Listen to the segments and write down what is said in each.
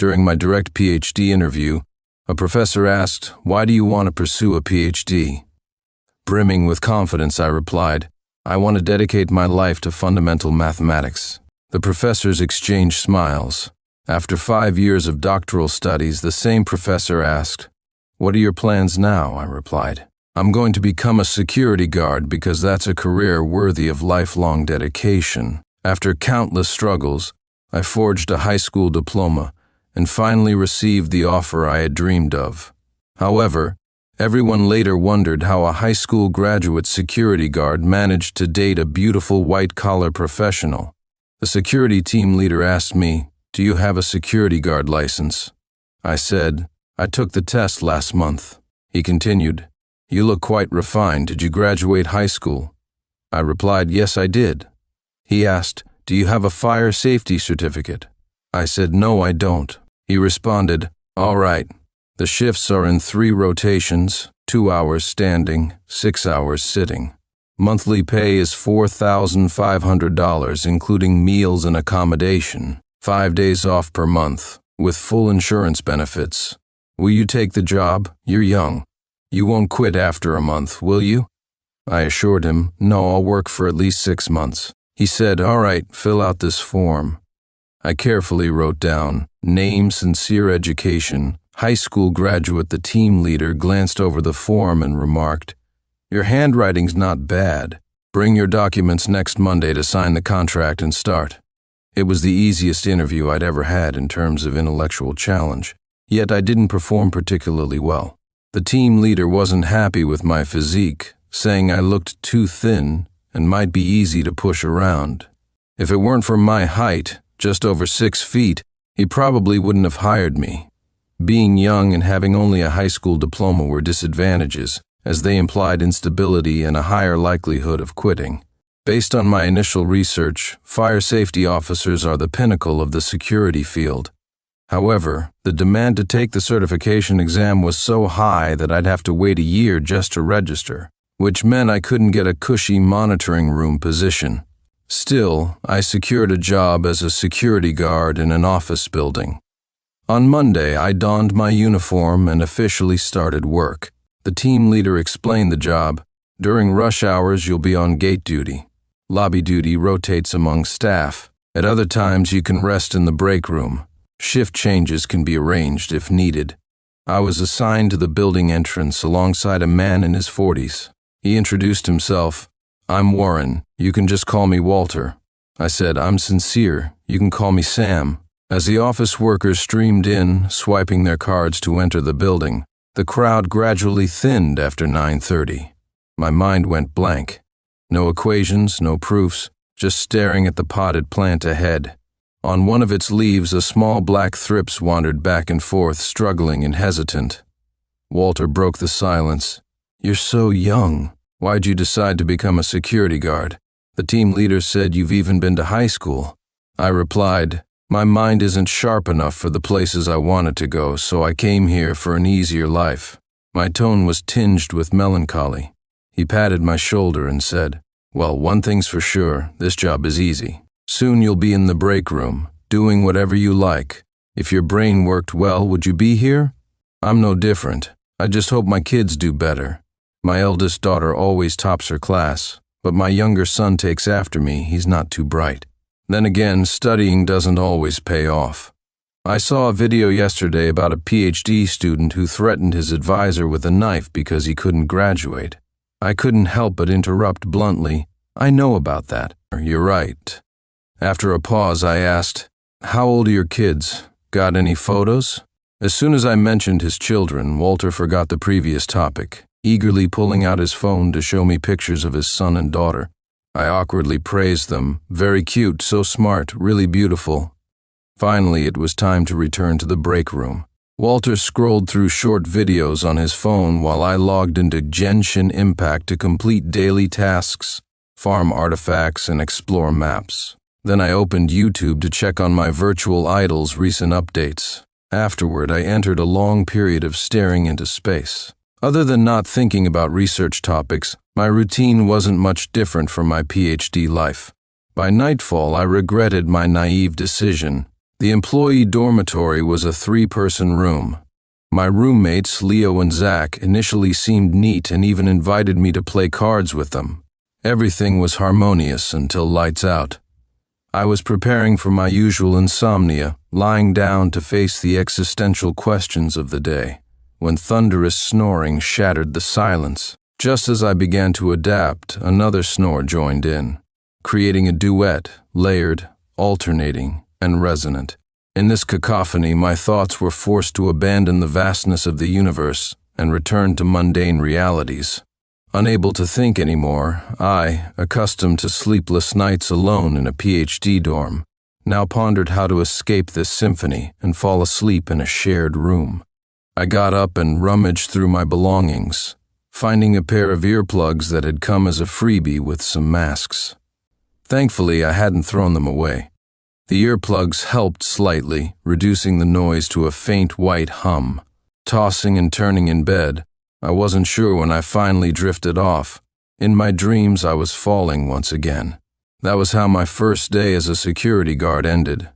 During my direct PhD interview, a professor asked, "Why do you want to pursue a PhD?" Brimming with confidence, I replied, "I want to dedicate my life to fundamental mathematics." The professors exchanged smiles. After 5 years of doctoral studies, the same professor asked, "What are your plans now?" I replied, "I'm going to become a security guard because that's a career worthy of lifelong dedication." After countless struggles, I forged a high school diploma and finally received the offer I had dreamed of. However, everyone later wondered how a high school graduate security guard managed to date a beautiful white-collar professional. The security team leader asked me, "Do you have a security guard license?" I said, "I took the test last month." He continued, "You look quite refined. Did you graduate high school?" I replied, "Yes, I did." He asked, "Do you have a fire safety certificate?" I said, "No, I don't." He responded, "All right. The shifts are in 3 rotations, 2 hours standing, 6 hours sitting. Monthly pay is $4,500, including meals and accommodation, 5 days off per month, with full insurance benefits. Will you take the job? You're young. You won't quit after a month, will you?" I assured him, "No, I'll work for at least 6 months." He said, "All right, fill out this form." I carefully wrote down, name, sincere education, high school graduate. The team leader glanced over the form and remarked, "Your handwriting's not bad. Bring your documents next Monday to sign the contract and start." It was the easiest interview I'd ever had in terms of intellectual challenge, yet I didn't perform particularly well. The team leader wasn't happy with my physique, saying I looked too thin and might be easy to push around. If it weren't for my height, just over 6 feet, he probably wouldn't have hired me. Being young and having only a high school diploma were disadvantages, as they implied instability and a higher likelihood of quitting. Based on my initial research, fire safety officers are the pinnacle of the security field. However, the demand to take the certification exam was so high that I'd have to wait a year just to register, which meant I couldn't get a cushy monitoring room position. Still, I secured a job as a security guard in an office building. On Monday, I donned my uniform and officially started work. The team leader explained the job. During rush hours, you'll be on gate duty. Lobby duty rotates among staff. At other times, you can rest in the break room. Shift changes can be arranged if needed. I was assigned to the building entrance alongside a man in his 40s. He introduced himself. "I'm Warren. You can just call me Walter." I said, "I'm Sincere. You can call me Sam." As the office workers streamed in, swiping their cards to enter the building, the crowd gradually thinned after 9:30. My mind went blank. No equations, no proofs, just staring at the potted plant ahead. On one of its leaves, a small black thrips wandered back and forth, struggling and hesitant. Walter broke the silence. "You're so young. Why'd you decide to become a security guard? The team leader said you've even been to high school." I replied, "My mind isn't sharp enough for the places I wanted to go, so I came here for an easier life." My tone was tinged with melancholy. He patted my shoulder and said, "Well, one thing's for sure, this job is easy. Soon you'll be in the break room, doing whatever you like. If your brain worked well, would you be here? I'm no different. I just hope my kids do better. My eldest daughter always tops her class, but my younger son takes after me. He's not too bright. Then again, studying doesn't always pay off." I saw a video yesterday about a PhD student who threatened his advisor with a knife because he couldn't graduate. I couldn't help but interrupt bluntly, "I know about that. You're right." After a pause, I asked, "How old are your kids? Got any photos?" As soon as I mentioned his children, Walter forgot the previous topic, eagerly pulling out his phone to show me pictures of his son and daughter. I awkwardly praised them. "Very cute, so smart, really beautiful." Finally, it was time to return to the break room. Walter scrolled through short videos on his phone while I logged into Genshin Impact to complete daily tasks, farm artifacts, and explore maps. Then I opened YouTube to check on my virtual idol's recent updates. Afterward, I entered a long period of staring into space. Other than not thinking about research topics, my routine wasn't much different from my PhD life. By nightfall, I regretted my naive decision. The employee dormitory was a 3-person room. My roommates, Leo and Zach, initially seemed neat and even invited me to play cards with them. Everything was harmonious until lights out. I was preparing for my usual insomnia, lying down to face the existential questions of the day, when thunderous snoring shattered the silence. Just as I began to adapt, another snore joined in, creating a duet, layered, alternating, and resonant. In this cacophony, my thoughts were forced to abandon the vastness of the universe and return to mundane realities. Unable to think anymore, I, accustomed to sleepless nights alone in a PhD dorm, now pondered how to escape this symphony and fall asleep in a shared room. I got up and rummaged through my belongings, finding a pair of earplugs that had come as a freebie with some masks. Thankfully, I hadn't thrown them away. The earplugs helped slightly, reducing the noise to a faint white hum. Tossing and turning in bed, I wasn't sure when I finally drifted off. In my dreams, I was falling once again. That was how my first day as a security guard ended.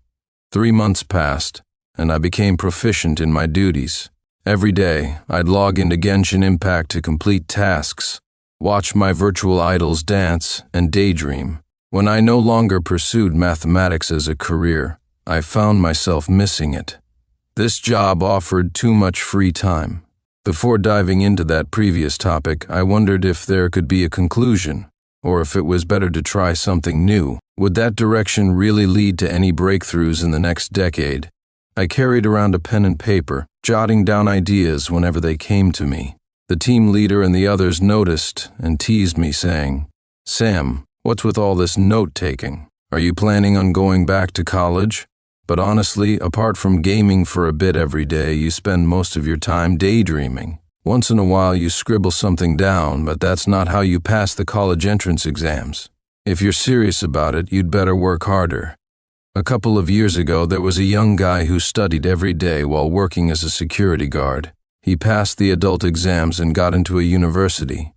3 months passed, and I became proficient in my duties. Every day, I'd log into Genshin Impact to complete tasks, watch my virtual idols dance, and daydream. When I no longer pursued mathematics as a career, I found myself missing it. This job offered too much free time. Before diving into that previous topic, I wondered if there could be a conclusion, or if it was better to try something new. Would that direction really lead to any breakthroughs in the next decade? I carried around a pen and paper, jotting down ideas whenever they came to me. The team leader and the others noticed and teased me, saying, "Sam, what's with all this note-taking? Are you planning on going back to college?" But honestly, apart from gaming for a bit every day, you spend most of your time daydreaming. Once in a while you scribble something down, but that's not how you pass the college entrance exams. If you're serious about it, you'd better work harder. A couple of years ago, there was a young guy who studied every day while working as a security guard. He passed the adult exams and got into a university.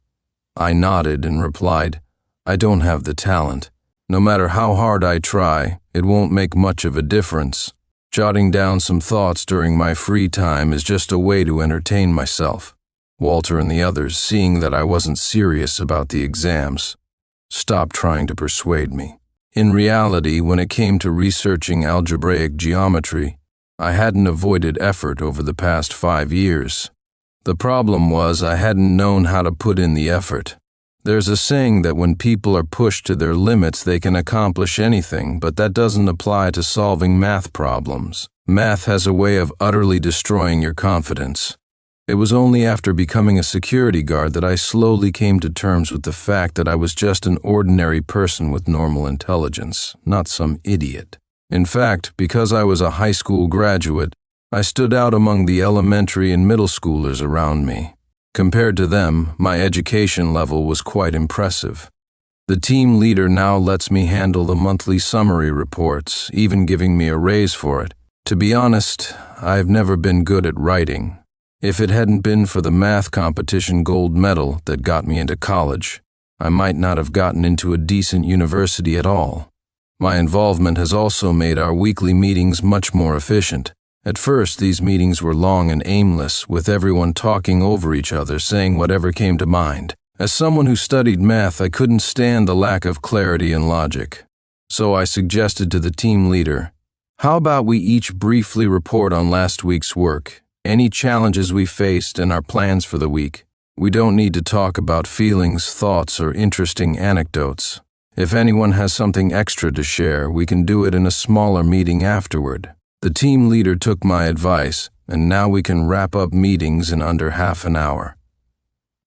I nodded and replied, "I don't have the talent. No matter how hard I try, it won't make much of a difference. Jotting down some thoughts during my free time is just a way to entertain myself." Walter and the others, seeing that I wasn't serious about the exams, stopped trying to persuade me. In reality, when it came to researching algebraic geometry, I hadn't avoided effort over the past 5 years. The problem was I hadn't known how to put in the effort. There's a saying that when people are pushed to their limits, they can accomplish anything, but that doesn't apply to solving math problems. Math has a way of utterly destroying your confidence. It was only after becoming a security guard that I slowly came to terms with the fact that I was just an ordinary person with normal intelligence, not some idiot. In fact, because I was a high school graduate, I stood out among the elementary and middle schoolers around me. Compared to them, my education level was quite impressive. The team leader now lets me handle the monthly summary reports, even giving me a raise for it. To be honest, I've never been good at writing. If it hadn't been for the math competition gold medal that got me into college, I might not have gotten into a decent university at all. My involvement has also made our weekly meetings much more efficient. At first, these meetings were long and aimless, with everyone talking over each other, saying whatever came to mind. As someone who studied math, I couldn't stand the lack of clarity and logic. So I suggested to the team leader, "How about we each briefly report on last week's work, any challenges we faced, and our plans for the week? We don't need to talk about feelings, thoughts, or interesting anecdotes. If anyone has something extra to share, we can do it in a smaller meeting afterward." The team leader took my advice, and now we can wrap up meetings in under half an hour.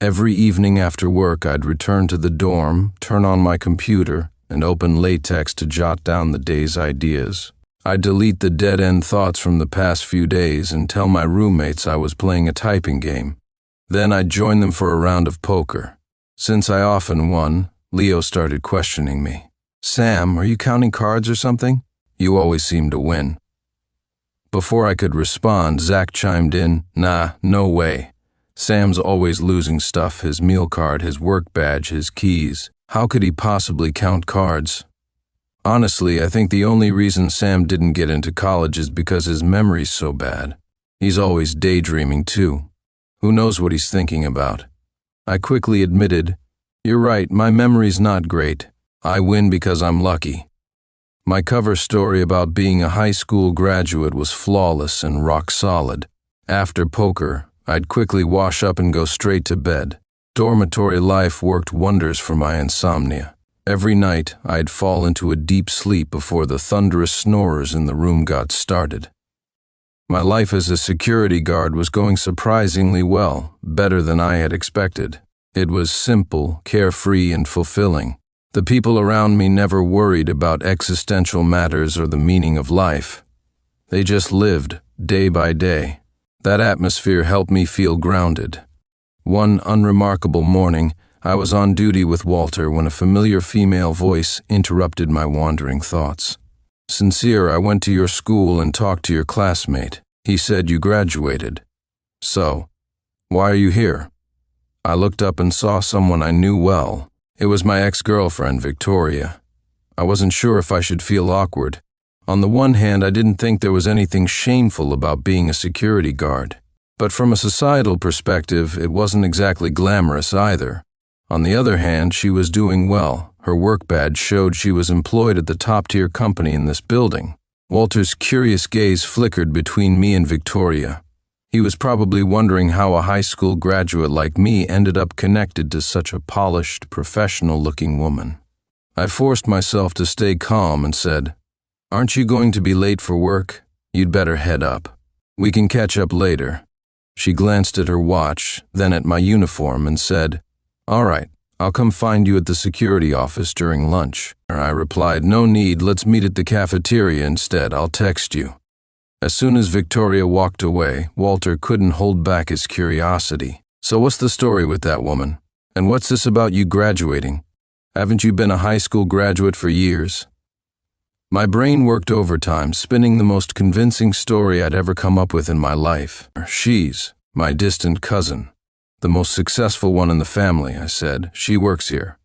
Every evening after work, I'd return to the dorm, turn on my computer, and open LaTeX to jot down the day's ideas. I'd delete the dead-end thoughts from the past few days and tell my roommates I was playing a typing game. Then I'd join them for a round of poker. Since I often won, Leo started questioning me. "Sam, are you counting cards or something? You always seem to win." Before I could respond, Zach chimed in, "Nah, no way. Sam's always losing stuff, his meal card, his work badge, his keys. How could he possibly count cards?" Honestly, I think the only reason Sam didn't get into college is because his memory's so bad. He's always daydreaming too. Who knows what he's thinking about? I quickly admitted, "You're right, my memory's not great. I win because I'm lucky." My cover story about being a high school graduate was flawless and rock solid. After poker, I'd quickly wash up and go straight to bed. Dormitory life worked wonders for my insomnia. Every night, I'd fall into a deep sleep before the thunderous snorers in the room got started. My life as a security guard was going surprisingly well, better than I had expected. It was simple, carefree, and fulfilling. The people around me never worried about existential matters or the meaning of life. They just lived, day by day. That atmosphere helped me feel grounded. One unremarkable morning, I was on duty with Walter when a familiar female voice interrupted my wandering thoughts. "Sincere, I went to your school and talked to your classmate. He said you graduated. So, why are you here?" I looked up and saw someone I knew well. It was my ex-girlfriend, Victoria. I wasn't sure if I should feel awkward. On the one hand, I didn't think there was anything shameful about being a security guard. But from a societal perspective, it wasn't exactly glamorous either. On the other hand, she was doing well. Her work badge showed she was employed at the top-tier company in this building. Walter's curious gaze flickered between me and Victoria. He was probably wondering how a high school graduate like me ended up connected to such a polished, professional-looking woman. I forced myself to stay calm and said, "Aren't you going to be late for work? You'd better head up. We can catch up later." She glanced at her watch, then at my uniform and said, "All right, I'll come find you at the security office during lunch." I replied, "No need, let's meet at the cafeteria instead, I'll text you." As soon as Victoria walked away, Walter couldn't hold back his curiosity. "So what's the story with that woman? And what's this about you graduating? Haven't you been a high school graduate for years?" My brain worked overtime, spinning the most convincing story I'd ever come up with in my life. "She's my distant cousin. The most successful one in the family," I said. "She works here."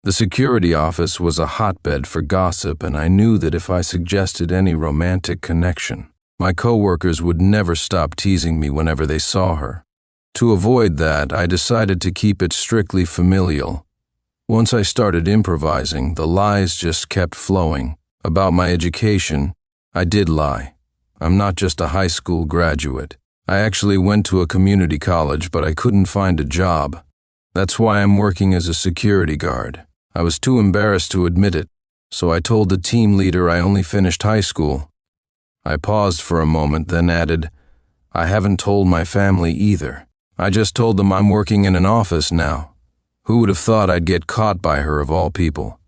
The security office was a hotbed for gossip, and I knew that if I suggested any romantic connection, my coworkers would never stop teasing me whenever they saw her. To avoid that, I decided to keep it strictly familial. Once I started improvising, the lies just kept flowing. About my education, I did lie. I'm not just a high school graduate. I actually went to a community college, but I couldn't find a job. That's why I'm working as a security guard. I was too embarrassed to admit it, so I told the team leader I only finished high school. I paused for a moment, then added, "I haven't told my family either. I just told them I'm working in an office now." Who would have thought I'd get caught by her of all people?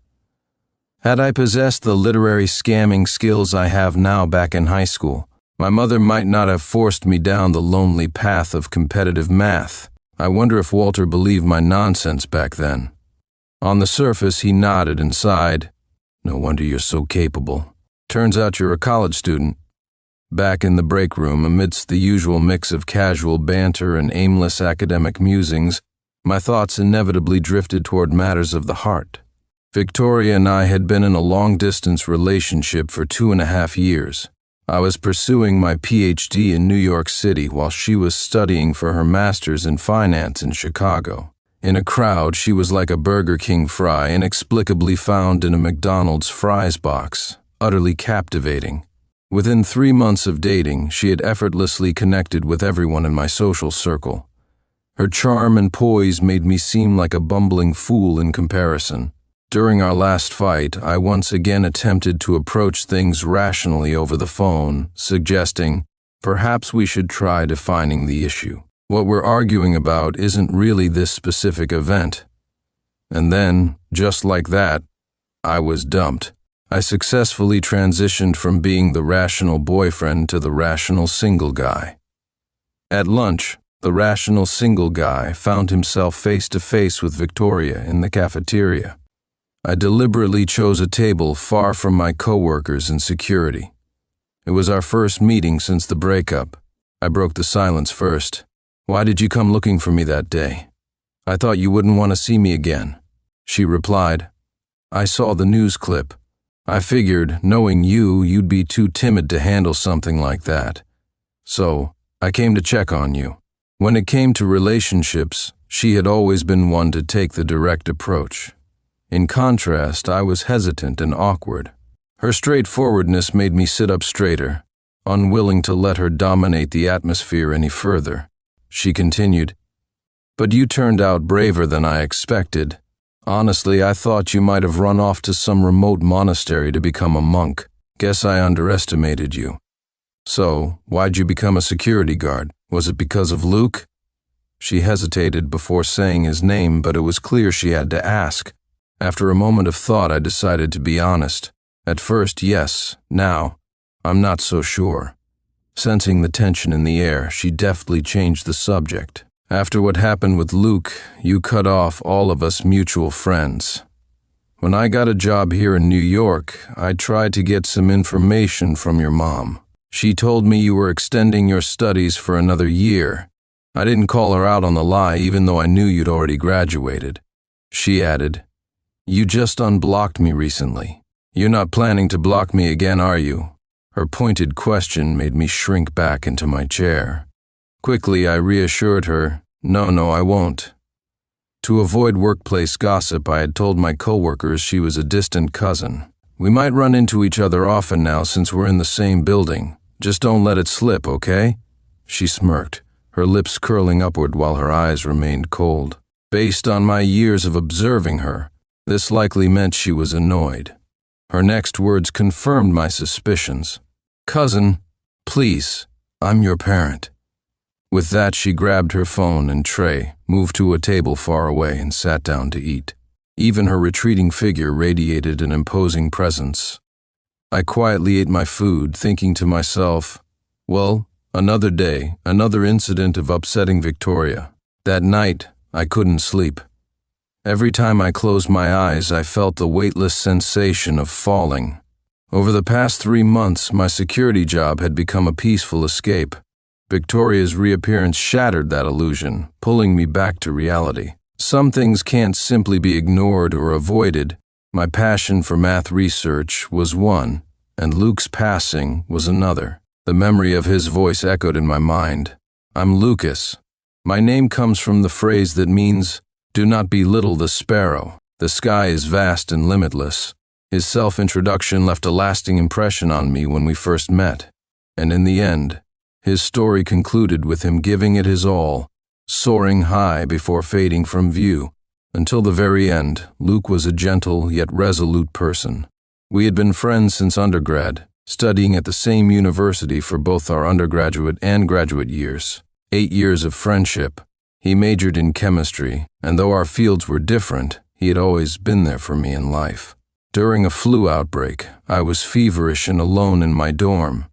Had I possessed the literary scamming skills I have now back in high school, my mother might not have forced me down the lonely path of competitive math. I wonder if Walter believed my nonsense back then. On the surface, he nodded and sighed. "No wonder you're so capable. Turns out you're a college student." Back in the break room, amidst the usual mix of casual banter and aimless academic musings, my thoughts inevitably drifted toward matters of the heart. Victoria and I had been in a long-distance relationship for 2.5 years. I was pursuing my PhD in New York City while she was studying for her master's in finance in Chicago. In a crowd, she was like a Burger King fry inexplicably found in a McDonald's fries box, utterly captivating. Within 3 months of dating, she had effortlessly connected with everyone in my social circle. Her charm and poise made me seem like a bumbling fool in comparison. During our last fight, I once again attempted to approach things rationally over the phone, suggesting, perhaps we should try defining the issue. What we're arguing about isn't really this specific event. And then, just like that, I was dumped. I successfully transitioned from being the rational boyfriend to the rational single guy. At lunch, the rational single guy found himself face to face with Victoria in the cafeteria. I deliberately chose a table far from my coworkers and security. It was our first meeting since the breakup. I broke the silence first. "Why did you come looking for me that day? I thought you wouldn't want to see me again." She replied, "I saw the news clip. I figured, knowing you, you'd be too timid to handle something like that. So, I came to check on you. When it came to relationships, she had always been one to take the direct approach. In contrast, I was hesitant and awkward. Her straightforwardness made me sit up straighter, unwilling to let her dominate the atmosphere any further. She continued, "But you turned out braver than I expected. Honestly, I thought you might have run off to some remote monastery to become a monk. Guess I underestimated you. So, why'd you become a security guard? Was it because of Luke?" She hesitated before saying his name, but it was clear she had to ask. After a moment of thought, I decided to be honest. At first, yes. Now, I'm not so sure. Sensing the tension in the air, she deftly changed the subject. "After what happened with Luke, you cut off all of us mutual friends. When I got a job here in New York, I tried to get some information from your mom. She told me you were extending your studies for another year. I didn't call her out on the lie, even though I knew you'd already graduated." She added, "You just unblocked me recently. You're not planning to block me again, are you?" Her pointed question made me shrink back into my chair. Quickly, I reassured her, No, I won't." To avoid workplace gossip, I had told my coworkers she was a distant cousin. "We might run into each other often now since we're in the same building. Just don't let it slip, okay?" She smirked, her lips curling upward while her eyes remained cold. Based on my years of observing her, this likely meant she was annoyed. Her next words confirmed my suspicions. "Cousin, please, I'm your parent." With that, she grabbed her phone and tray, moved to a table far away, and sat down to eat. Even her retreating figure radiated an imposing presence. I quietly ate my food, thinking to myself, well, another day, another incident of upsetting Victoria. That night, I couldn't sleep. Every time I closed my eyes, I felt the weightless sensation of falling. Over the past 3 months, my security job had become a peaceful escape. Victoria's reappearance shattered that illusion, pulling me back to reality. Some things can't simply be ignored or avoided. My passion for math research was one, and Luke's passing was another. The memory of his voice echoed in my mind. "I'm Lucas. My name comes from the phrase that means, 'Do not belittle the sparrow. The sky is vast and limitless.'" His self-introduction left a lasting impression on me when we first met. And in the end, his story concluded with him giving it his all, soaring high before fading from view. Until the very end, Luke was a gentle yet resolute person. We had been friends since undergrad, studying at the same university for both our undergraduate and graduate years. 8 years of friendship. He majored in chemistry, and though our fields were different, he had always been there for me in life. During a flu outbreak, I was feverish and alone in my dorm.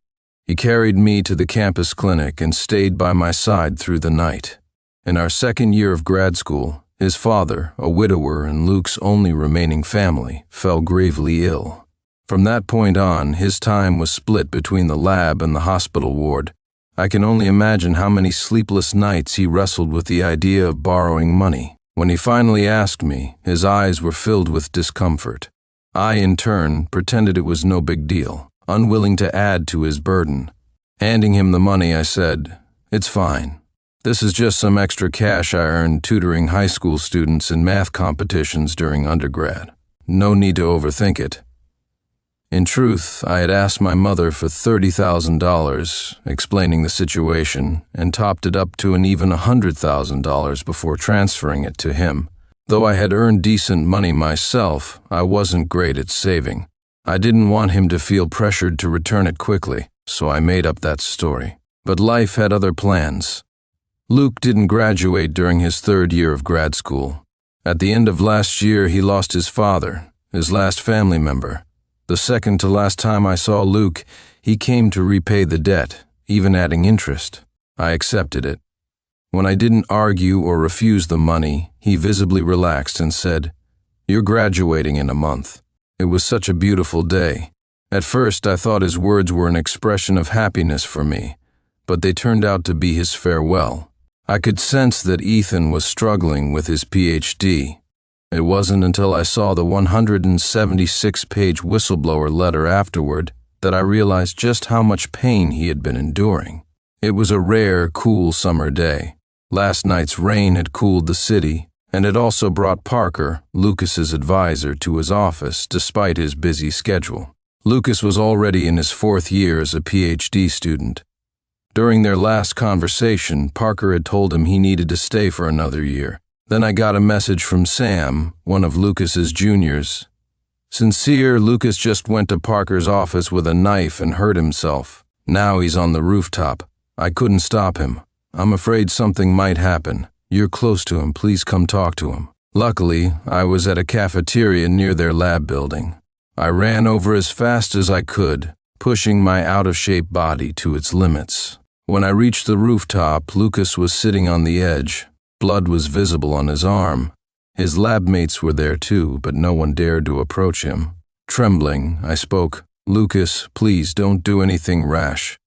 He carried me to the campus clinic and stayed by my side through the night. In our second year of grad school, his father, a widower and Luke's only remaining family, fell gravely ill. From that point on, his time was split between the lab and the hospital ward. I can only imagine how many sleepless nights he wrestled with the idea of borrowing money. When he finally asked me, his eyes were filled with discomfort. I, in turn, pretended it was no big deal, unwilling to add to his burden. Handing him the money, I said, "It's fine. This is just some extra cash I earned tutoring high school students in math competitions during undergrad. No need to overthink it." In truth, I had asked my mother for $30,000, explaining the situation, and topped it up to an even $100,000 before transferring it to him. Though I had earned decent money myself, I wasn't great at saving. I didn't want him to feel pressured to return it quickly, so I made up that story. But life had other plans. Luke didn't graduate during his 3rd year of grad school. At the end of last year, he lost his father, his last family member. The second to last time I saw Luke, he came to repay the debt, even adding interest. I accepted it. When I didn't argue or refuse the money, he visibly relaxed and said, "You're graduating in a month." It was such a beautiful day. At first, I thought his words were an expression of happiness for me, but they turned out to be his farewell. I could sense that Ethan was struggling with his PhD. It wasn't until I saw the 176-page whistleblower letter afterward that I realized just how much pain he had been enduring. It was a rare, cool summer day. Last night's rain had cooled the city, and it also brought Parker, Lucas's advisor, to his office despite his busy schedule. Lucas was already in his 4th year as a PhD student. During their last conversation, Parker had told him he needed to stay for another year. Then I got a message from Sam, one of Lucas's juniors. Sincere, Lucas just went to Parker's office with a knife and hurt himself. Now he's on the rooftop. I couldn't stop him. I'm afraid something might happen. You're close to him. Please come talk to him. Luckily, I was at a cafeteria near their lab building. I ran over as fast as I could, pushing my out-of-shape body to its limits. When I reached the rooftop, Lucas was sitting on the edge. Blood was visible on his arm. His lab mates were there too, but no one dared to approach him. Trembling, I spoke, "Lucas, please don't do anything rash.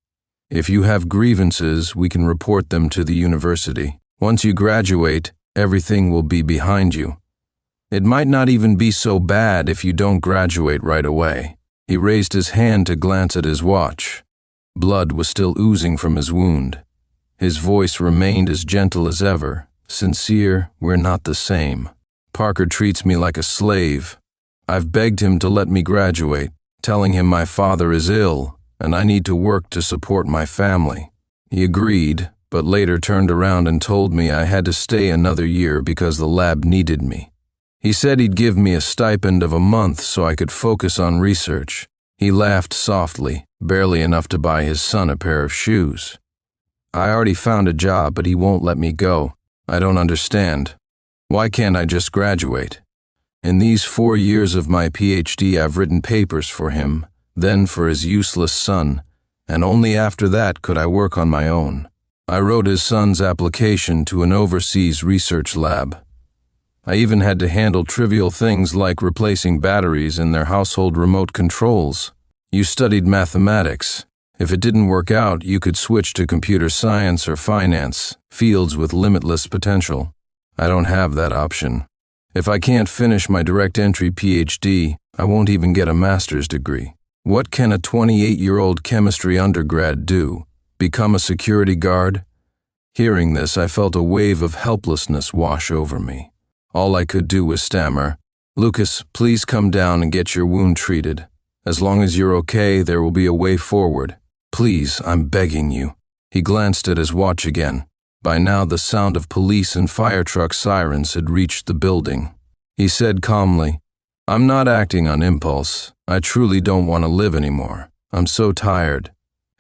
If you have grievances, we can report them to the university. Once you graduate, everything will be behind you. It might not even be so bad if you don't graduate right away." He raised his hand to glance at his watch. Blood was still oozing from his wound. His voice remained as gentle as ever. "Sincere, we're not the same. Parker treats me like a slave. I've begged him to let me graduate, telling him my father is ill and I need to work to support my family. He agreed, but later turned around and told me I had to stay another year because the lab needed me. He said he'd give me a stipend of a month so I could focus on research. He laughed softly, barely enough to buy his son a pair of shoes. I already found a job, but he won't let me go. I don't understand. Why can't I just graduate? In these 4 years of my PhD, I've written papers for him, then for his useless son, and only after that could I work on my own. I wrote his son's application to an overseas research lab. I even had to handle trivial things like replacing batteries in their household remote controls. You studied mathematics. If it didn't work out, you could switch to computer science or finance, fields with limitless potential. I don't have that option. If I can't finish my direct entry PhD, I won't even get a master's degree. What can a 28-year-old chemistry undergrad do? Become a security guard? Hearing this, I felt a wave of helplessness wash over me. All I could do was stammer, "Lucas, please come down and get your wound treated. As long as you're okay, there will be a way forward. Please, I'm begging you." He glanced at his watch again. By now, the sound of police and fire truck sirens had reached the building. He said calmly, "I'm not acting on impulse. I truly don't want to live anymore. I'm so tired.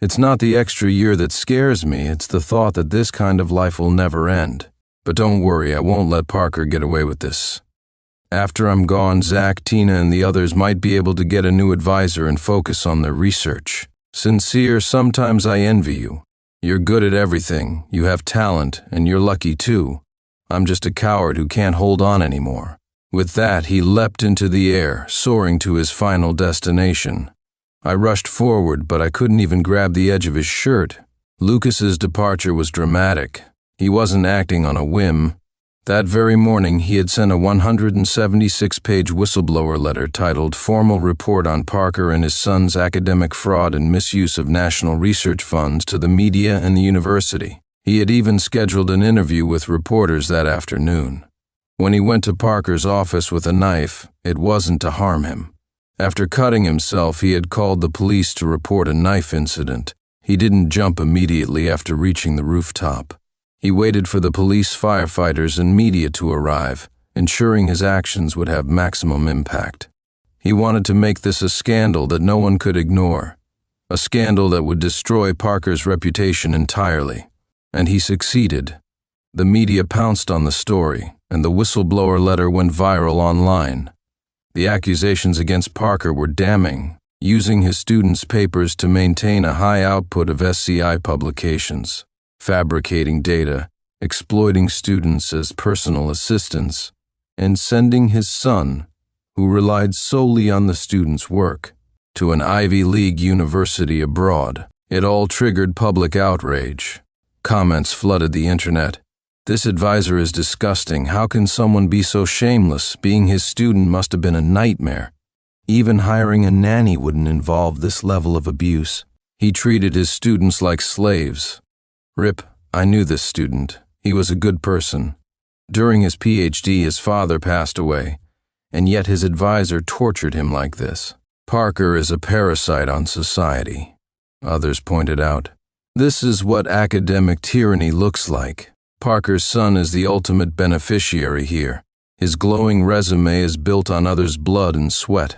It's not the extra year that scares me, it's the thought that this kind of life will never end. But don't worry, I won't let Parker get away with this. After I'm gone, Zach, Tina, and the others might be able to get a new advisor and focus on their research. Sincere, sometimes I envy you. You're good at everything, you have talent, and you're lucky too. I'm just a coward who can't hold on anymore." With that, he leapt into the air, soaring to his final destination. I rushed forward, but I couldn't even grab the edge of his shirt. Lucas's departure was dramatic. He wasn't acting on a whim. That very morning, he had sent a 176-page whistleblower letter titled "Formal Report on Parker and His Son's Academic Fraud and Misuse of National Research Funds" to the media and the university. He had even scheduled an interview with reporters that afternoon. When he went to Parker's office with a knife, it wasn't to harm him. After cutting himself, he had called the police to report a knife incident. He didn't jump immediately after reaching the rooftop. He waited for the police, firefighters, and media to arrive, ensuring his actions would have maximum impact. He wanted to make this a scandal that no one could ignore, a scandal that would destroy Parker's reputation entirely. And he succeeded. The media pounced on the story, and the whistleblower letter went viral online. The accusations against Parker were damning, using his students' papers to maintain a high output of SCI publications, fabricating data, exploiting students as personal assistants, and sending his son, who relied solely on the students' work, to an Ivy League university abroad. It all triggered public outrage. Comments flooded the internet. This advisor is disgusting. How can someone be so shameless? Being his student must have been a nightmare. Even hiring a nanny wouldn't involve this level of abuse. He treated his students like slaves. Rip, I knew this student. He was a good person. During his PhD, his father passed away, and yet his advisor tortured him like this. Parker is a parasite on society, others pointed out. This is what academic tyranny looks like. Parker's son is the ultimate beneficiary here. His glowing resume is built on others' blood and sweat.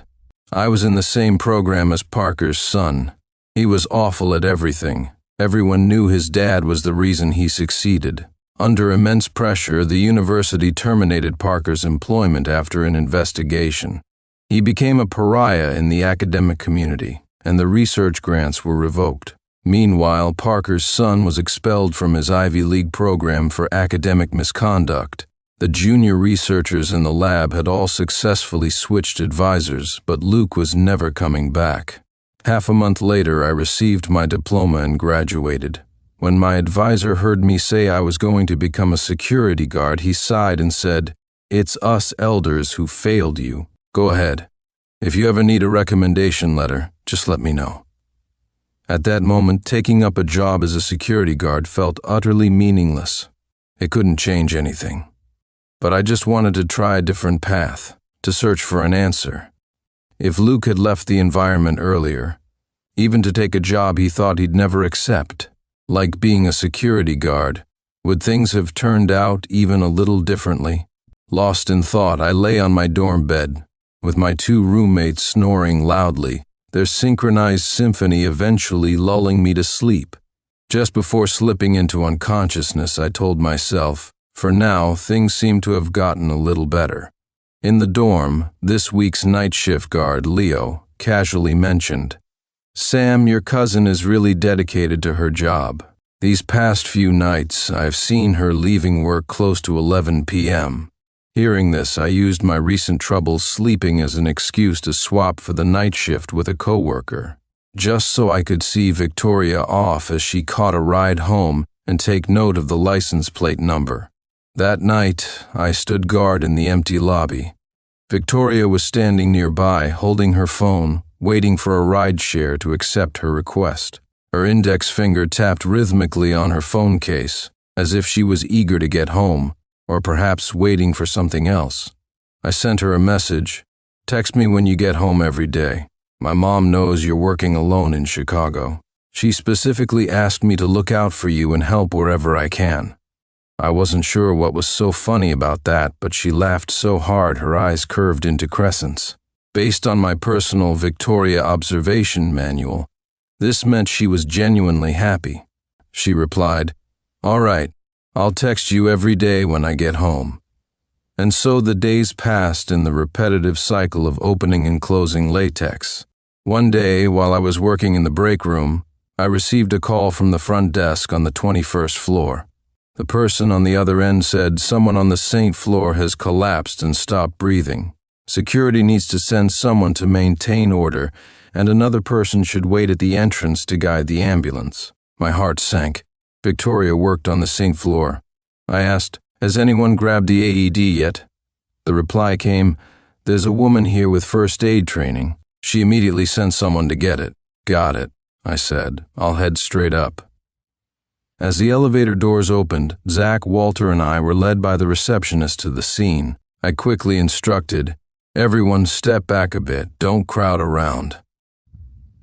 I was in the same program as Parker's son. He was awful at everything. Everyone knew his dad was the reason he succeeded. Under immense pressure, the university terminated Parker's employment after an investigation. He became a pariah in the academic community, and the research grants were revoked. Meanwhile, Parker's son was expelled from his Ivy League program for academic misconduct. The junior researchers in the lab had all successfully switched advisors, but Luke was never coming back. Half a month later, I received my diploma and graduated. When my advisor heard me say I was going to become a security guard, he sighed and said, "It's us elders who failed you. Go ahead. If you ever need a recommendation letter, just let me know." At that moment, taking up a job as a security guard felt utterly meaningless. It couldn't change anything. But I just wanted to try a different path, to search for an answer. If Luke had left the environment earlier, even to take a job he thought he'd never accept, like being a security guard, would things have turned out even a little differently? Lost in thought, I lay on my dorm bed, with my two roommates snoring loudly, their synchronized symphony eventually lulling me to sleep. Just before slipping into unconsciousness, I told myself, for now, things seem to have gotten a little better. In the dorm, this week's night shift guard, Leo, casually mentioned, "Sam, your cousin is really dedicated to her job. These past few nights, I've seen her leaving work close to 11 p.m. Hearing this, I used my recent troubles sleeping as an excuse to swap for the night shift with a coworker, just so I could see Victoria off as she caught a ride home and take note of the license plate number. That night, I stood guard in the empty lobby. Victoria was standing nearby, holding her phone, waiting for a ride-share to accept her request. Her index finger tapped rhythmically on her phone case, as if she was eager to get home, or perhaps waiting for something else. I sent her a message, "Text me when you get home every day. My mom knows you're working alone in Chicago. She specifically asked me to look out for you and help wherever I can." I wasn't sure what was so funny about that, but she laughed so hard her eyes curved into crescents. Based on my personal Victoria observation manual, this meant she was genuinely happy. She replied, "All right, I'll text you every day when I get home." And so the days passed in the repetitive cycle of opening and closing latex. One day, while I was working in the break room, I received a call from the front desk on the 21st floor. The person on the other end said someone on the same floor has collapsed and stopped breathing. Security needs to send someone to maintain order, and another person should wait at the entrance to guide the ambulance. My heart sank. Victoria worked on the same floor. I asked, "Has anyone grabbed the AED yet?" The reply came, "There's a woman here with first aid training. She immediately sent someone to get it." "Got it," I said. "I'll head straight up." As the elevator doors opened, Zach, Walter, and I were led by the receptionist to the scene. I quickly instructed, "Everyone step back a bit, don't crowd around."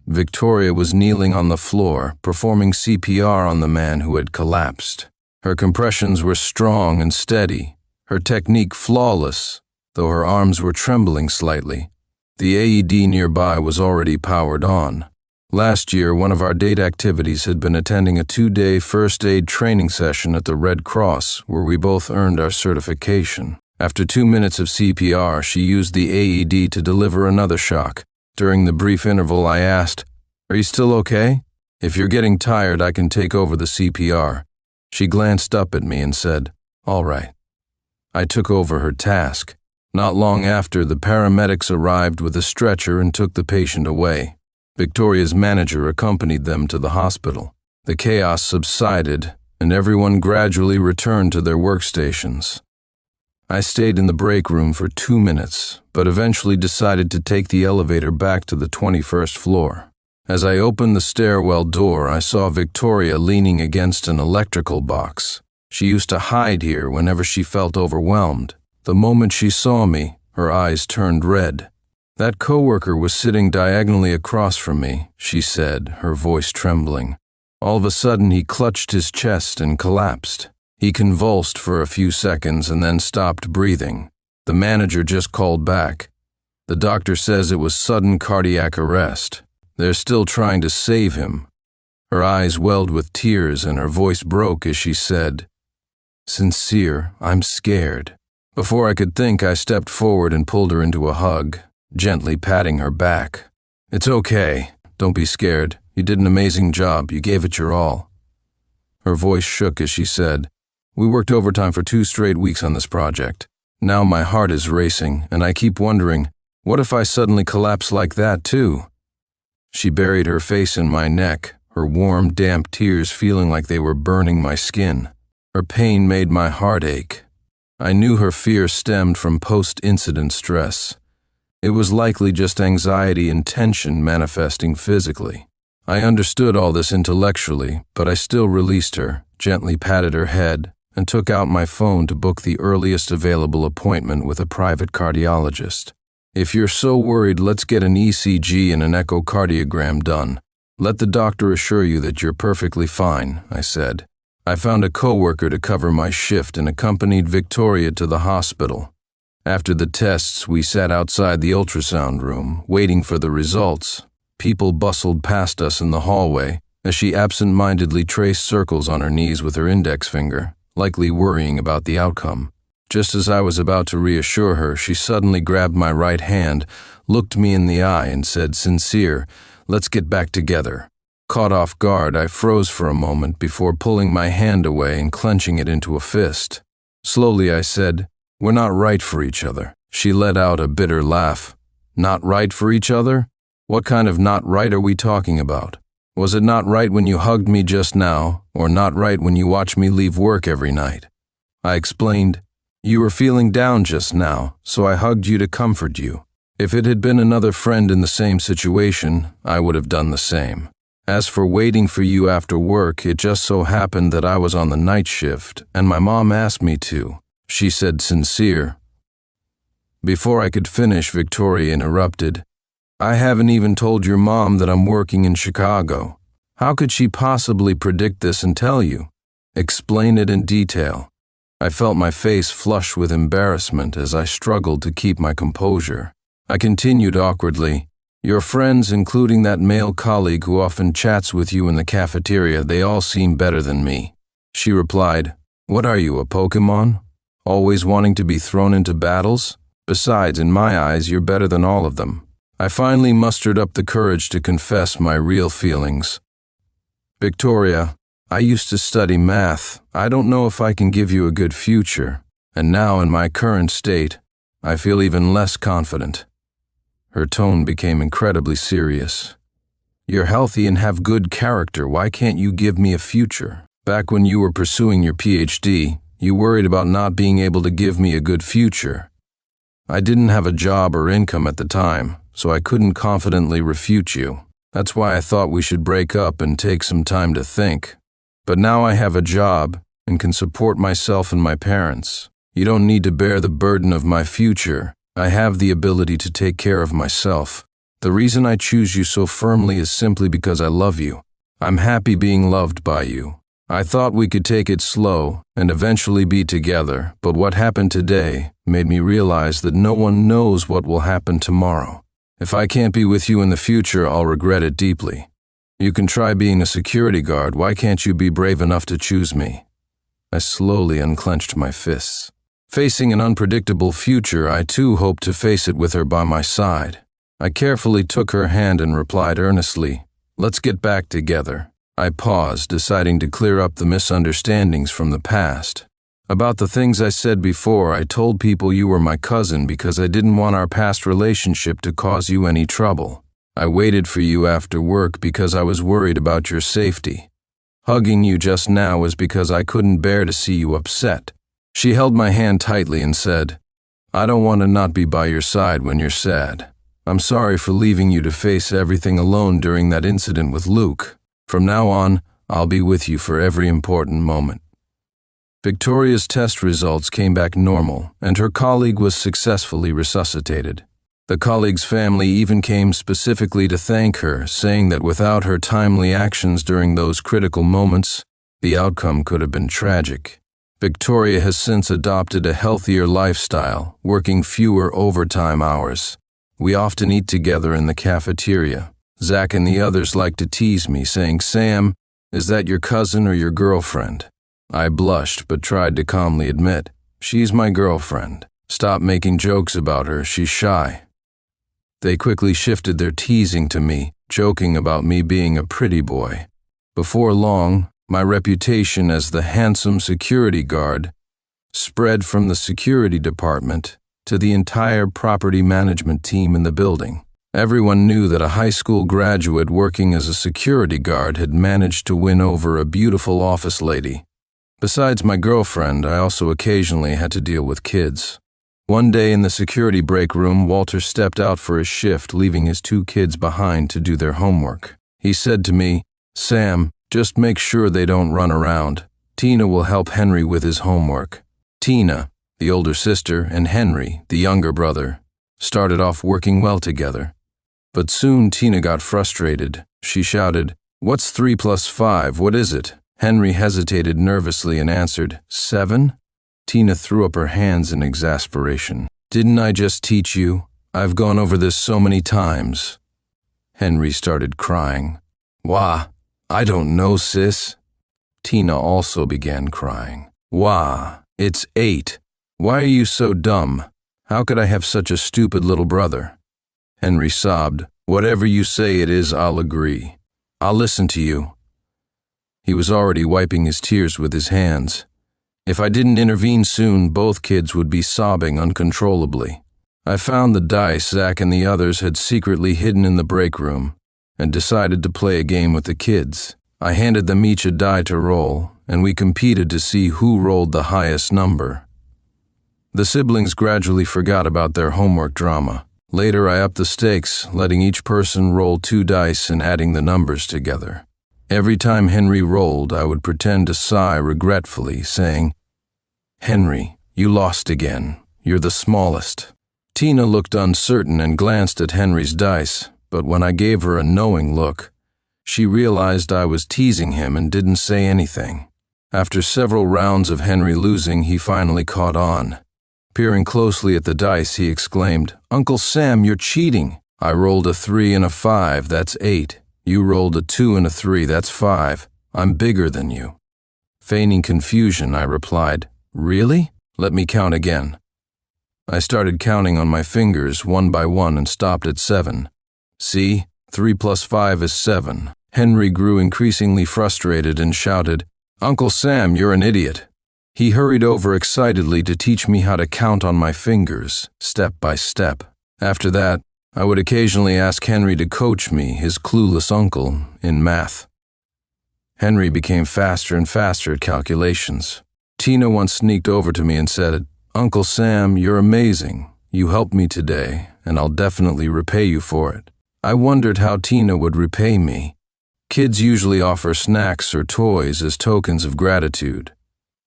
Victoria was kneeling on the floor, performing CPR on the man who had collapsed. Her compressions were strong and steady, her technique flawless, though her arms were trembling slightly. The AED nearby was already powered on. Last year, one of our date activities had been attending a 2-day first aid training session at the Red Cross, where we both earned our certification. After 2 minutes of CPR, she used the AED to deliver another shock. During the brief interval, I asked, "Are you still okay? If you're getting tired, I can take over the CPR." She glanced up at me and said, "All right." I took over her task. Not long after, the paramedics arrived with a stretcher and took the patient away. Victoria's manager accompanied them to the hospital. The chaos subsided, and everyone gradually returned to their workstations. I stayed in the break room for 2 minutes, but eventually decided to take the elevator back to the 21st floor. As I opened the stairwell door, I saw Victoria leaning against an electrical box. She used to hide here whenever she felt overwhelmed. The moment she saw me, her eyes turned red. "That coworker was sitting diagonally across from me," she said, her voice trembling. All of a sudden, he clutched his chest and collapsed. He convulsed for a few seconds and then stopped breathing. The manager just called back. "The doctor says it was sudden cardiac arrest. They're still trying to save him." Her eyes welled with tears and her voice broke as she said, "Sincere, I'm scared." Before I could think, I stepped forward and pulled her into a hug, gently patting her back. "It's okay. Don't be scared. You did an amazing job. You gave it your all." Her voice shook as she said, "We worked overtime for 2 straight weeks on this project. Now my heart is racing, and I keep wondering, what if I suddenly collapse like that too?" She buried her face in my neck, her warm, damp tears feeling like they were burning my skin. Her pain made my heart ache. I knew her fear stemmed from post-incident stress. It was likely just anxiety and tension manifesting physically. I understood all this intellectually, but I still released her, gently patted her head, and took out my phone to book the earliest available appointment with a private cardiologist. "If you're so worried, let's get an ECG and an echocardiogram done. Let the doctor assure you that you're perfectly fine," I said. I found a coworker to cover my shift and accompanied Victoria to the hospital. After the tests, we sat outside the ultrasound room, waiting for the results. People bustled past us in the hallway as she absent-mindedly traced circles on her knees with her index finger, likely worrying about the outcome. Just as I was about to reassure her, she suddenly grabbed my right hand, looked me in the eye, and said, "Sincere, let's get back together." Caught off guard, I froze for a moment before pulling my hand away and clenching it into a fist. Slowly I said, "We're not right for each other." She let out a bitter laugh. "Not right for each other? What kind of not right are we talking about? Was it not right when you hugged me just now, or not right when you watched me leave work every night?" I explained, "You were feeling down just now, so I hugged you to comfort you. If it had been another friend in the same situation, I would have done the same. As for waiting for you after work, it just so happened that I was on the night shift, and my mom asked me to." She said, "Sincere." Before I could finish, Victoria interrupted, "I haven't even told your mom that I'm working in Chicago. How could she possibly predict this and tell you? Explain it in detail." I felt my face flush with embarrassment as I struggled to keep my composure. I continued awkwardly, "Your friends, including that male colleague who often chats with you in the cafeteria, they all seem better than me." She replied, "What are you, a Pokemon? Always wanting to be thrown into battles? Besides, in my eyes, you're better than all of them." I finally mustered up the courage to confess my real feelings. "Victoria, I used to study math. I don't know if I can give you a good future, and now in my current state, I feel even less confident." Her tone became incredibly serious. "You're healthy and have good character. Why can't you give me a future? Back when you were pursuing your PhD, you worried about not being able to give me a good future. I didn't have a job or income at the time, so I couldn't confidently refute you. That's why I thought we should break up and take some time to think. But now I have a job and can support myself and my parents. You don't need to bear the burden of my future. I have the ability to take care of myself. The reason I choose you so firmly is simply because I love you. I'm happy being loved by you. I thought we could take it slow and eventually be together, but what happened today made me realize that no one knows what will happen tomorrow. If I can't be with you in the future, I'll regret it deeply. You can try being a security guard. Why can't you be brave enough to choose me?" I slowly unclenched my fists. Facing an unpredictable future, I too hoped to face it with her by my side. I carefully took her hand and replied earnestly, "Let's get back together." I paused, deciding to clear up the misunderstandings from the past. About the things I said before, I told people you were my cousin because I didn't want our past relationship to cause you any trouble. I waited for you after work because I was worried about your safety. Hugging you just now was because I couldn't bear to see you upset." She held my hand tightly and said, "I don't want to not be by your side when you're sad. I'm sorry for leaving you to face everything alone during that incident with Luke. From now on, I'll be with you for every important moment." Victoria's test results came back normal, and her colleague was successfully resuscitated. The colleague's family even came specifically to thank her, saying that without her timely actions during those critical moments, the outcome could have been tragic. Victoria has since adopted a healthier lifestyle, working fewer overtime hours. We often eat together in the cafeteria. Zach and the others like to tease me, saying, "Sam, is that your cousin or your girlfriend?" I blushed but tried to calmly admit, "She's my girlfriend. Stop making jokes about her, she's shy." They quickly shifted their teasing to me, joking about me being a pretty boy. Before long, my reputation as the handsome security guard spread from the security department to the entire property management team in the building. Everyone knew that a high school graduate working as a security guard had managed to win over a beautiful office lady. Besides my girlfriend, I also occasionally had to deal with kids. One day in the security break room, Walter stepped out for his shift, leaving his 2 kids behind to do their homework. He said to me, "Sam, just make sure they don't run around. Tina will help Henry with his homework." Tina, the older sister, and Henry, the younger brother, started off working well together. But soon Tina got frustrated. She shouted, "What's 3 plus 5? What is it?" Henry hesitated nervously and answered, 7? Tina threw up her hands in exasperation. "Didn't I just teach you? I've gone over this so many times." Henry started crying. "Wah, I don't know, sis." Tina also began crying. "Wah, it's 8. Why are you so dumb? How could I have such a stupid little brother?" Henry sobbed. "Whatever you say it is, I'll agree. I'll listen to you." He was already wiping his tears with his hands. If I didn't intervene soon, both kids would be sobbing uncontrollably. I found the dice Zach and the others had secretly hidden in the break room and decided to play a game with the kids. I handed them each a die to roll, and we competed to see who rolled the highest number. The siblings gradually forgot about their homework drama. Later, I upped the stakes, letting each person roll 2 dice and adding the numbers together. Every time Henry rolled, I would pretend to sigh regretfully, saying, "Henry, you lost again. You're the smallest." Tina looked uncertain and glanced at Henry's dice, but when I gave her a knowing look, she realized I was teasing him and didn't say anything. After several rounds of Henry losing, he finally caught on. Peering closely at the dice, he exclaimed, "Uncle Sam, you're cheating. I rolled a 3 and a 5, that's 8. You rolled a 2 and a 3, that's 5. I'm bigger than you." Feigning confusion, I replied, "Really? Let me count again." I started counting on my fingers one by one and stopped at 7. "See, 3 plus 5 is 7. Henry grew increasingly frustrated and shouted, "Uncle Sam, you're an idiot." He hurried over excitedly to teach me how to count on my fingers, step by step. After that, I would occasionally ask Henry to coach me, his clueless uncle, in math. Henry became faster and faster at calculations. Tina once sneaked over to me and said, "Uncle Sam, you're amazing. You helped me today, and I'll definitely repay you for it." I wondered how Tina would repay me. Kids usually offer snacks or toys as tokens of gratitude.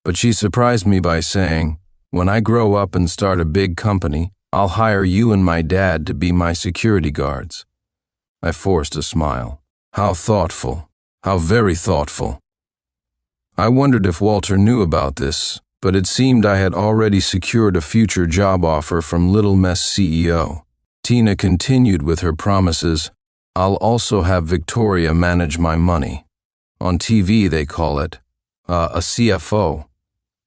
But she surprised me by saying, "When I grow up and start a big company, I'll hire you and my dad to be my security guards." I forced a smile. How thoughtful. How very thoughtful. I wondered if Walter knew about this, but it seemed I had already secured a future job offer from Little Mess CEO. Tina continued with her promises. "I'll also have Victoria manage my money. On TV they call it a CFO.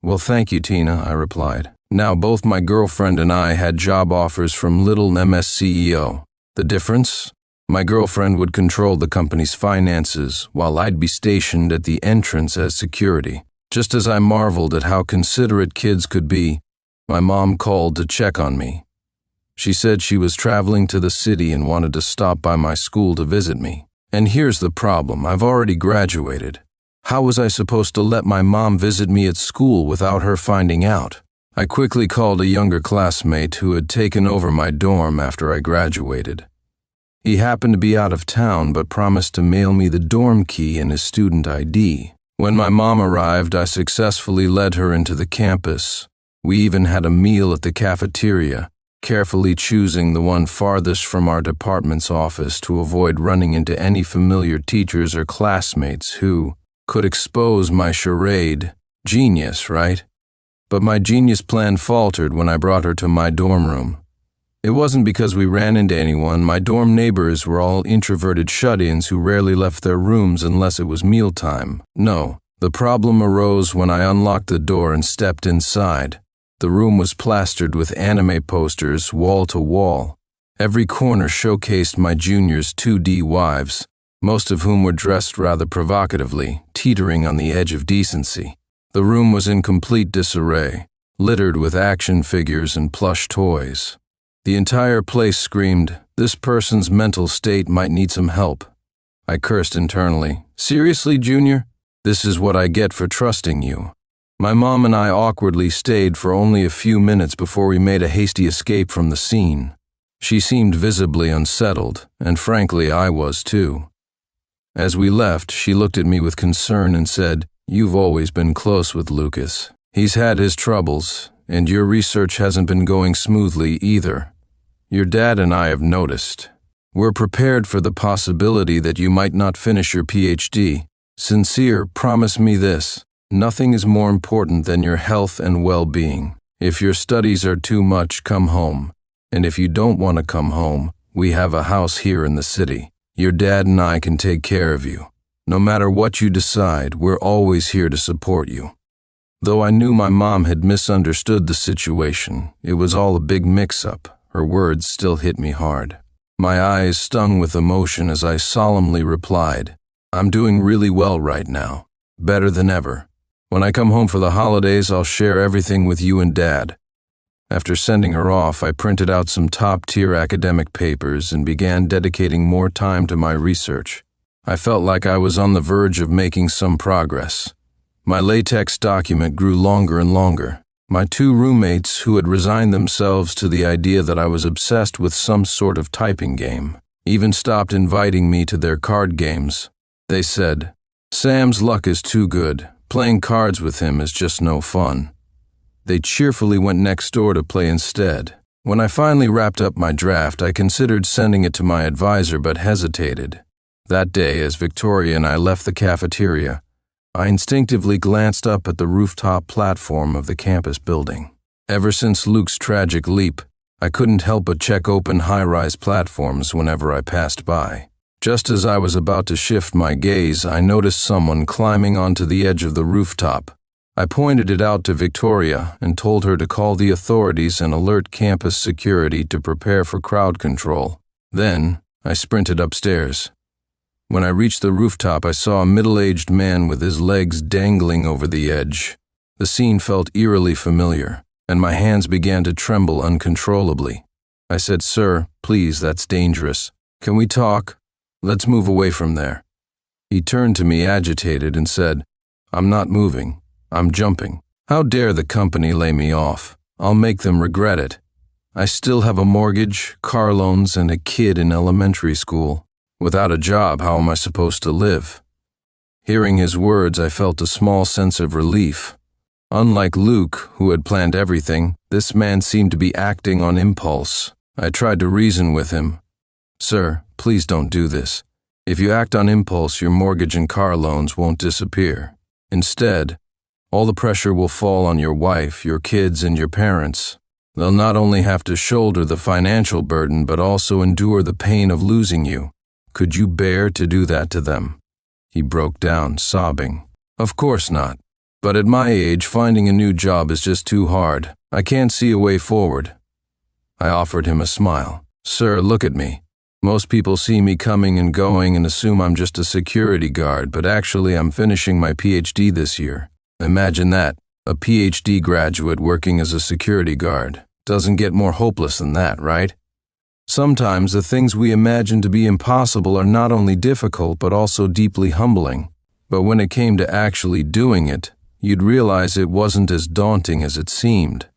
"Well, thank you, Tina," I replied. Now both my girlfriend and I had job offers from Little MS CEO. The difference? My girlfriend would control the company's finances, while I'd be stationed at the entrance as security. Just as I marveled at how considerate kids could be, my mom called to check on me. She said she was traveling to the city and wanted to stop by my school to visit me. And here's the problem, I've already graduated. How was I supposed to let my mom visit me at school without her finding out? I quickly called a younger classmate who had taken over my dorm after I graduated. He happened to be out of town but promised to mail me the dorm key and his student ID. When my mom arrived, I successfully led her into the campus. We even had a meal at the cafeteria, carefully choosing the one farthest from our department's office to avoid running into any familiar teachers or classmates who could expose my charade. Genius, right? But my genius plan faltered when I brought her to my dorm room. It wasn't because we ran into anyone. My dorm neighbors were all introverted shut-ins who rarely left their rooms unless it was mealtime. No, the problem arose when I unlocked the door and stepped inside. The room was plastered with anime posters wall to wall. Every corner showcased my junior's 2D wives, most of whom were dressed rather provocatively, teetering on the edge of decency. The room was in complete disarray, littered with action figures and plush toys. The entire place screamed, "This person's mental state might need some help." I cursed internally. "Seriously, Junior? This is what I get for trusting you." My mom and I awkwardly stayed for only a few minutes before we made a hasty escape from the scene. She seemed visibly unsettled, and frankly, I was too. As we left, she looked at me with concern and said, "You've always been close with Lucas. He's had his troubles, and your research hasn't been going smoothly either. Your dad and I have noticed. We're prepared for the possibility that you might not finish your PhD. Sincere, promise me this. Nothing is more important than your health and well-being. If your studies are too much, come home. And if you don't want to come home, we have a house here in the city. Your dad and I can take care of you. No matter what you decide, we're always here to support you." Though I knew my mom had misunderstood the situation, it was all a big mix-up. Her words still hit me hard. My eyes stung with emotion as I solemnly replied, "I'm doing really well right now. Better than ever. When I come home for the holidays, I'll share everything with you and Dad." After sending her off, I printed out some top-tier academic papers and began dedicating more time to my research. I felt like I was on the verge of making some progress. My latex document grew longer and longer. My two roommates, who had resigned themselves to the idea that I was obsessed with some sort of typing game, even stopped inviting me to their card games. They said, "Sam's luck is too good. Playing cards with him is just no fun." They cheerfully went next door to play instead. When I finally wrapped up my draft, I considered sending it to my advisor but hesitated. That day, as Victoria and I left the cafeteria, I instinctively glanced up at the rooftop platform of the campus building. Ever since Luke's tragic leap, I couldn't help but check open high-rise platforms whenever I passed by. Just as I was about to shift my gaze, I noticed someone climbing onto the edge of the rooftop. I pointed it out to Victoria and told her to call the authorities and alert campus security to prepare for crowd control. Then, I sprinted upstairs. When I reached the rooftop, I saw a middle-aged man with his legs dangling over the edge. The scene felt eerily familiar, and my hands began to tremble uncontrollably. I said, "Sir, please, that's dangerous. Can we talk? Let's move away from there." He turned to me agitated and said, "I'm not moving. I'm jumping. How dare the company lay me off? I'll make them regret it. I still have a mortgage, car loans, and a kid in elementary school. Without a job, how am I supposed to live?" Hearing his words, I felt a small sense of relief. Unlike Luke, who had planned everything, this man seemed to be acting on impulse. I tried to reason with him. "Sir, please don't do this. If you act on impulse, your mortgage and car loans won't disappear. Instead, all the pressure will fall on your wife, your kids, and your parents. They'll not only have to shoulder the financial burden, but also endure the pain of losing you. Could you bear to do that to them?" He broke down, sobbing. "Of course not. But at my age, finding a new job is just too hard. I can't see a way forward." I offered him a smile. "Sir, look at me. Most people see me coming and going and assume I'm just a security guard, but actually I'm finishing my PhD this year. Imagine that, a PhD graduate working as a security guard. Doesn't get more hopeless than that, right? Sometimes the things we imagine to be impossible are not only difficult but also deeply humbling. But when it came to actually doing it, you'd realize it wasn't as daunting as it seemed.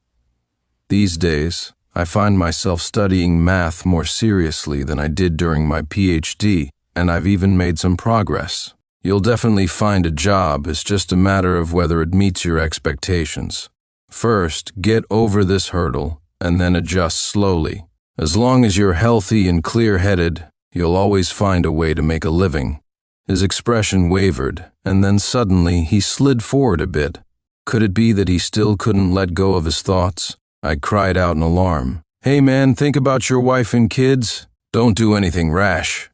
These days, I find myself studying math more seriously than I did during my PhD, and I've even made some progress. You'll definitely find a job, it's just a matter of whether it meets your expectations. First, get over this hurdle, and then adjust slowly. As long as you're healthy and clear-headed, you'll always find a way to make a living. His expression wavered, and then suddenly he slid forward a bit. Could it be that he still couldn't let go of his thoughts? I cried out in alarm. "Hey man, think about your wife and kids. Don't do anything rash."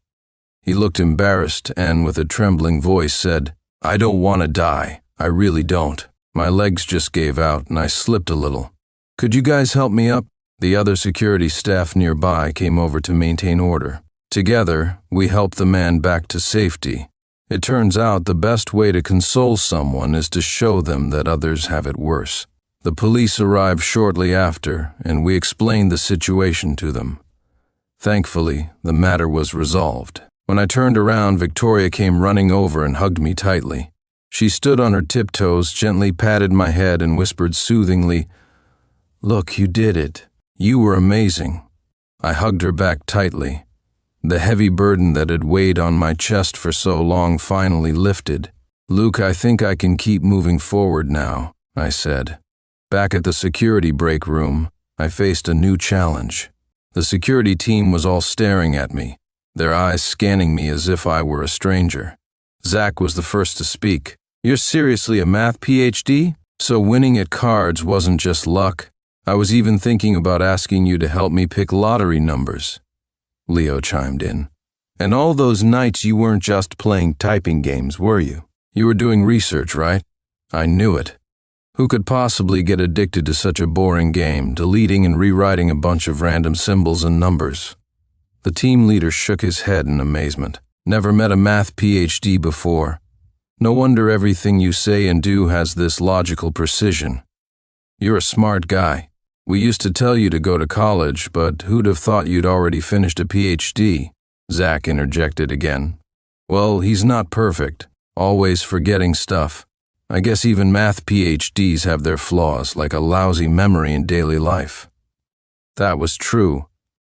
He looked embarrassed and, with a trembling voice, said, "I don't want to die. I really don't." My legs just gave out and I slipped a little. "Could you guys help me up?" The other security staff nearby came over to maintain order. Together, we helped the man back to safety. It turns out the best way to console someone is to show them that others have it worse. The police arrived shortly after, and we explained the situation to them. Thankfully, the matter was resolved. When I turned around, Victoria came running over and hugged me tightly. She stood on her tiptoes, gently patted my head, and whispered soothingly, "Look, you did it. You were amazing." I hugged her back tightly. The heavy burden that had weighed on my chest for so long finally lifted. "Luke, I think I can keep moving forward now," I said. Back at the security break room, I faced a new challenge. The security team was all staring at me, their eyes scanning me as if I were a stranger. Zach was the first to speak. "You're seriously a math PhD? So winning at cards wasn't just luck. I was even thinking about asking you to help me pick lottery numbers." Leo chimed in. "And all those nights you weren't just playing typing games, were you? You were doing research, right?" I knew it. Who could possibly get addicted to such a boring game, deleting and rewriting a bunch of random symbols and numbers? The team leader shook his head in amazement. "Never met a math PhD before. No wonder everything you say and do has this logical precision. You're a smart guy. We used to tell you to go to college, but who'd have thought you'd already finished a PhD?" Zach interjected again. "Well, he's not perfect, always forgetting stuff. I guess even math PhDs have their flaws, like a lousy memory in daily life." That was true.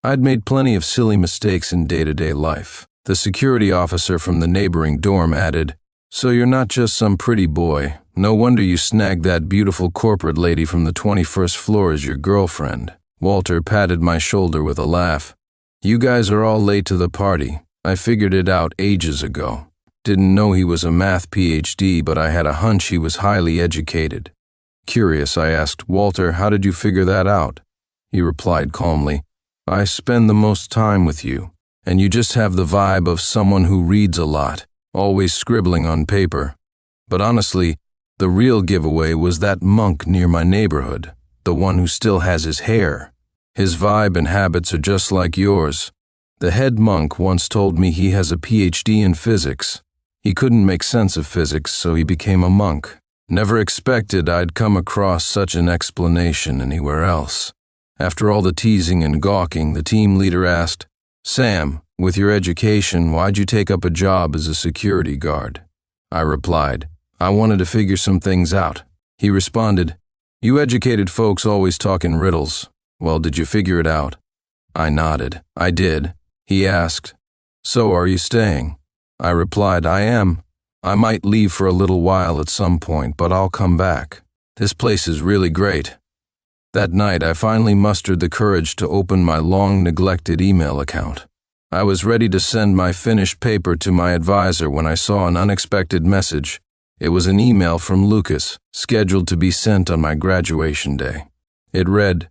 I'd made plenty of silly mistakes in day-to-day life. The security officer from the neighboring dorm added, "So you're not just some pretty boy. No wonder you snagged that beautiful corporate lady from the 21st floor as your girlfriend." Walter patted my shoulder with a laugh. "You guys are all late to the party. I figured it out ages ago. Didn't know he was a math PhD, but I had a hunch he was highly educated." Curious, I asked, "Walter, how did you figure that out?" He replied calmly, "I spend the most time with you, and you just have the vibe of someone who reads a lot, always scribbling on paper. But honestly, the real giveaway was that monk near my neighborhood, the one who still has his hair. His vibe and habits are just like yours. The head monk once told me he has a PhD in physics. He couldn't make sense of physics, so he became a monk. Never expected I'd come across such an explanation anywhere else." After all the teasing and gawking, the team leader asked, "Sam, with your education, why'd you take up a job as a security guard?" I replied, "I wanted to figure some things out." He responded, "You educated folks always talk in riddles. Well, did you figure it out?" I nodded. "I did." He asked, "So are you staying?" I replied, "I am. I might leave for a little while at some point, but I'll come back. This place is really great." That night, I finally mustered the courage to open my long-neglected email account. I was ready to send my finished paper to my advisor when I saw an unexpected message. It was an email from Lucas, scheduled to be sent on my graduation day. It read,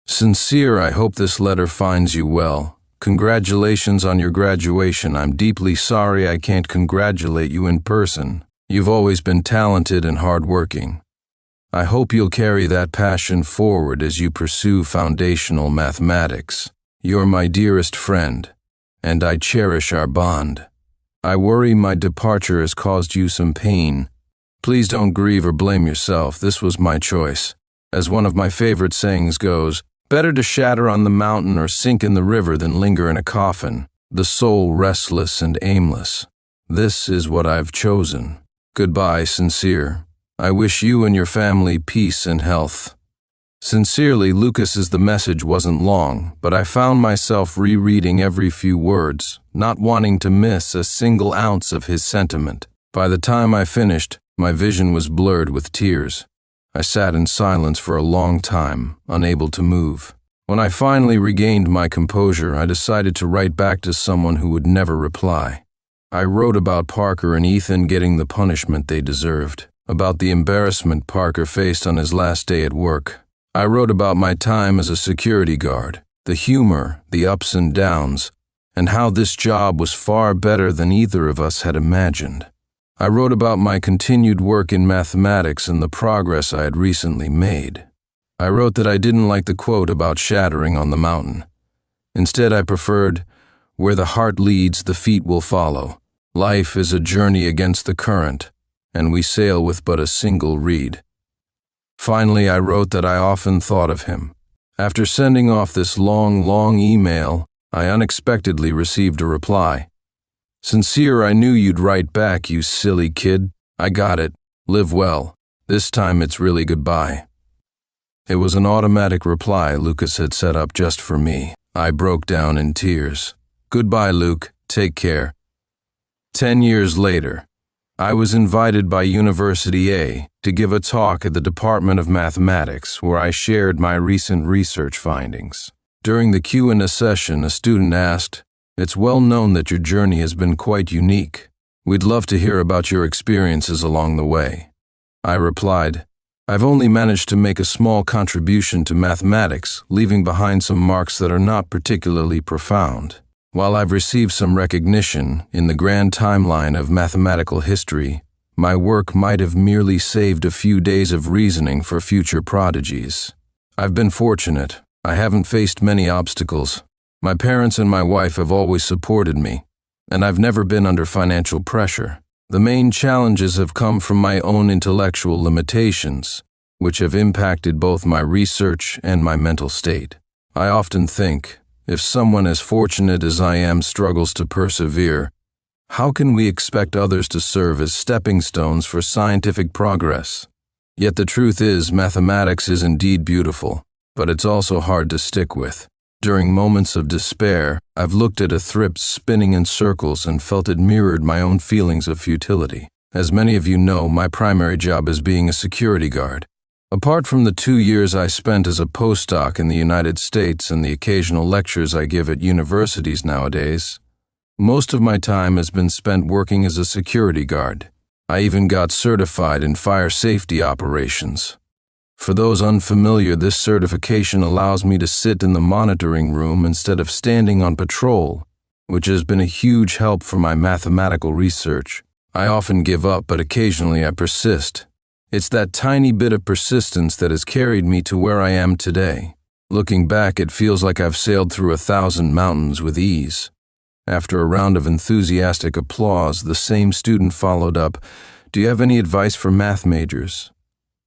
"Sincere, I hope this letter finds you well. Congratulations on your graduation. I'm deeply sorry I can't congratulate you in person. You've always been talented and hardworking. I hope you'll carry that passion forward as you pursue foundational mathematics. You're my dearest friend, and I cherish our bond. I worry my departure has caused you some pain. Please don't grieve or blame yourself. This was my choice. As one of my favorite sayings goes, better to shatter on the mountain or sink in the river than linger in a coffin, the soul restless and aimless. This is what I've chosen." Goodbye, Sincere. I wish you and your family peace and health. Sincerely, Lucas's the message wasn't long, but I found myself rereading every few words, not wanting to miss a single ounce of his sentiment. By the time I finished, my vision was blurred with tears. I sat in silence for a long time, unable to move. When I finally regained my composure, I decided to write back to someone who would never reply. I wrote about Parker and Ethan getting the punishment they deserved, about the embarrassment Parker faced on his last day at work. I wrote about my time as a security guard, the humor, the ups and downs, and how this job was far better than either of us had imagined. I wrote about my continued work in mathematics and the progress I had recently made. I wrote that I didn't like the quote about shattering on the mountain. Instead, I preferred, "Where the heart leads, the feet will follow. Life is a journey against the current, and we sail with but a single reed." Finally, I wrote that I often thought of him. After sending off this long email, I unexpectedly received a reply. "Sincere, I knew you'd write back, you silly kid. I got it. Live well. This time it's really goodbye." It was an automatic reply Lucas had set up just for me. I broke down in tears. "Goodbye, Luke. Take care." 10 years later, I was invited by University A to give a talk at the Department of Mathematics where I shared my recent research findings. During the Q&A session, a student asked, "It's well known that your journey has been quite unique. We'd love to hear about your experiences along the way." I replied, "I've only managed to make a small contribution to mathematics, leaving behind some marks that are not particularly profound. While I've received some recognition in the grand timeline of mathematical history, my work might have merely saved a few days of reasoning for future prodigies. I've been fortunate. I haven't faced many obstacles. My parents and my wife have always supported me, and I've never been under financial pressure. The main challenges have come from my own intellectual limitations, which have impacted both my research and my mental state. I often think, if someone as fortunate as I am struggles to persevere, how can we expect others to serve as stepping stones for scientific progress? Yet the truth is, mathematics is indeed beautiful, but it's also hard to stick with. During moments of despair, I've looked at a thrift spinning in circles and felt it mirrored my own feelings of futility. As many of you know, my primary job is being a security guard. Apart from the 2 years I spent as a postdoc in the United States and the occasional lectures I give at universities nowadays, most of my time has been spent working as a security guard. I even got certified in fire safety operations. For those unfamiliar, this certification allows me to sit in the monitoring room instead of standing on patrol, which has been a huge help for my mathematical research. I often give up, but occasionally I persist. It's that tiny bit of persistence that has carried me to where I am today. Looking back, it feels like I've sailed through 1,000 mountains with ease. After a round of enthusiastic applause, the same student followed up, "Do you have any advice for math majors?"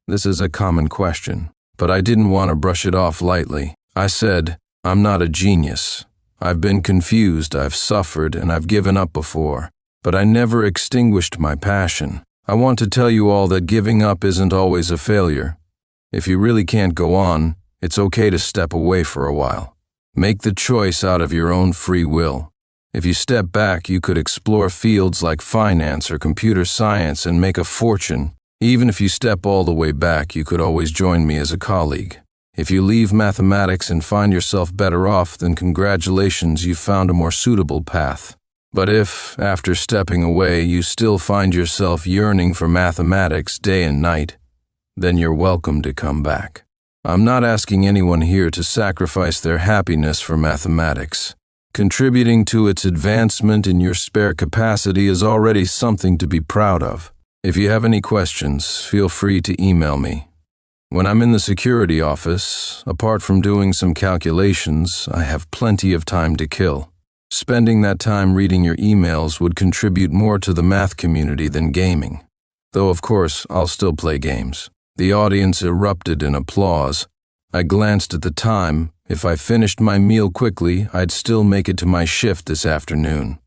This is a common question, but I didn't want to brush it off lightly. I said, "I'm not a genius. I've been confused, I've suffered, and I've given up before, but I never extinguished my passion. I want to tell you all that giving up isn't always a failure. If you really can't go on, it's okay to step away for a while. Make the choice out of your own free will. If you step back, you could explore fields like finance or computer science and make a fortune. Even if you step all the way back, you could always join me as a colleague. If you leave mathematics and find yourself better off, then congratulations, you've found a more suitable path. But if, after stepping away, you still find yourself yearning for mathematics day and night, then you're welcome to come back. I'm not asking anyone here to sacrifice their happiness for mathematics. Contributing to its advancement in your spare capacity is already something to be proud of. If you have any questions, feel free to email me. When I'm in the security office, apart from doing some calculations, I have plenty of time to kill. Spending that time reading your emails would contribute more to the math community than gaming. Though, of course, I'll still play games. The audience erupted in applause. I glanced at the time. If I finished my meal quickly, I'd still make it to my shift this afternoon.